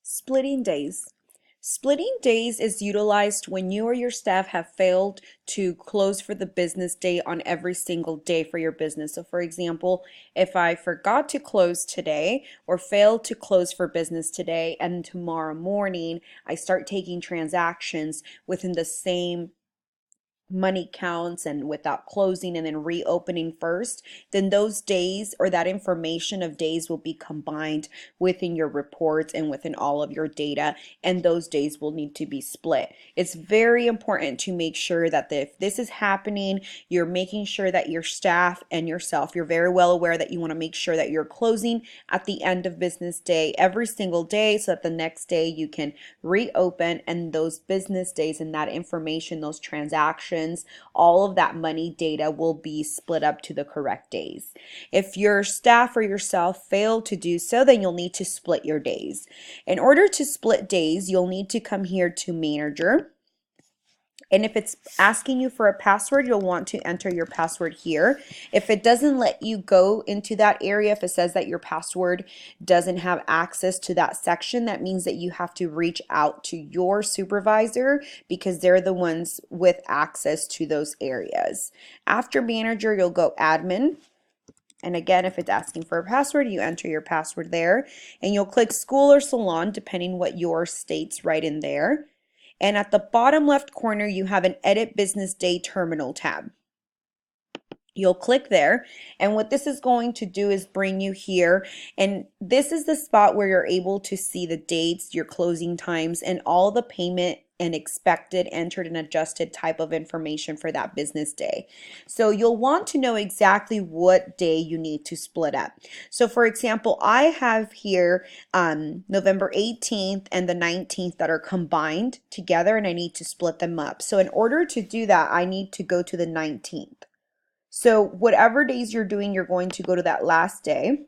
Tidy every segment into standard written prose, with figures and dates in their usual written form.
Splitting days. Splitting days is utilized when you or your staff have failed to close for the business day on every single day for your business. So for example, if I forgot to close today or failed to close for business today and tomorrow morning I start taking transactions within the same money counts and without closing and then reopening first, then those days or that information of days will be combined within your reports and within all of your data, and those days will need to be split. It's very important to make sure that if this is happening, you're making sure that your staff and yourself, you're very well aware that you want to make sure that you're closing at the end of business day every single day so that the next day you can reopen, and those business days and that information, those transactions, all of that money data will be split up to the correct days. If your staff or yourself fail to do so, then you'll need to split your days. In order to split days, you'll need to come here to Manager. And if it's asking you for a password, you'll want to enter your password here. If it doesn't let you go into that area, if it says that your password doesn't have access to that section, that means that you have to reach out to your supervisor because they're the ones with access to those areas. After Manager, you'll go Admin. And again, if it's asking for a password, you enter your password there. And you'll click School or Salon, depending what your state's right in there. And at the bottom left corner, you have an Edit Business Day Terminal tab. You'll click there, and what this is going to do is bring you here, and this is the spot where you're able to see the dates, your closing times, and all the payment and expected, entered, and adjusted type of information for that business day. So you'll want to know exactly what day you need to split up. So for example, I have here November 18th and the 19th that are combined together, and I need to split them up. So in order to do that, I need to go to the 19th. So whatever days you're doing, you're going to go to that last day.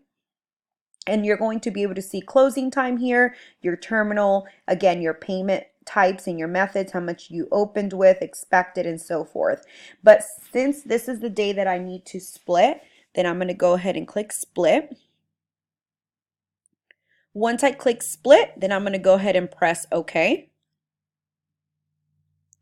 And you're going to be able to see closing time here, your terminal, again, your payment types and your methods, how much you opened with, expected, and so forth. But since this is the day that I need to split, then I'm going to go ahead and click Split. Once I click Split, then I'm going to go ahead and press OK.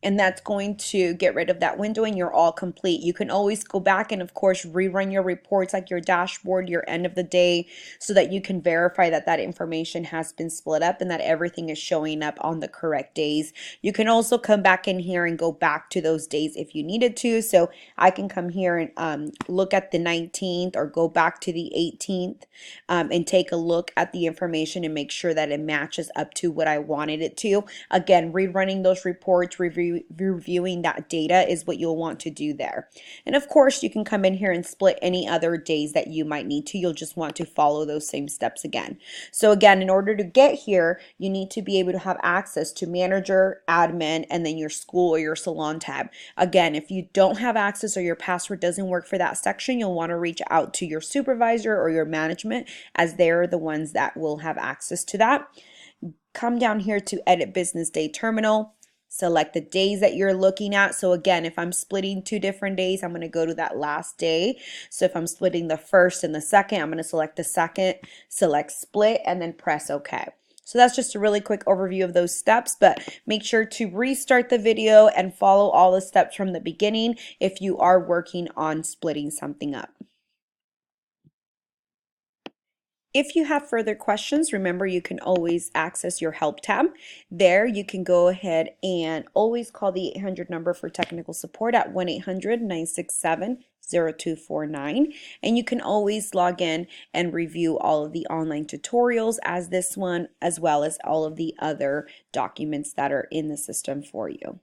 And that's going to get rid of that window and you're all complete. You can always go back and of course rerun your reports, like your dashboard, your end of the day, so that you can verify that that information has been split up and that everything is showing up on the correct days. You can also come back in here and go back to those days if you needed to. So I can come here and look at the 19th or go back to the 18th and take a look at the information and make sure that it matches up to what I wanted it to. Again, rerunning those reports, reviewing that data is what you'll want to do there. And of course, you can come in here and split any other days that you might need to. You'll just want to follow those same steps again. So again, in order to get here, you need to be able to have access to Manager, Admin, and then your School or your Salon tab. Again, if you don't have access or your password doesn't work for that section, you'll want to reach out to your supervisor or your management, as they're the ones that will have access to that. Come down here to Edit Business Day Terminal. Select the days that you're looking at. So again, if I'm splitting two different days, I'm going to go to that last day. So if I'm splitting the first and the second, I'm going to select the second, select Split, and then press OK. So that's just a really quick overview of those steps, but make sure to restart the video and follow all the steps from the beginning if you are working on splitting something up. If you have further questions, remember you can always access your help tab. There you can go ahead and always call the 800 number for technical support at 1-800-967-0249. And you can always log in and review all of the online tutorials as this one, as well as all of the other documents that are in the system for you.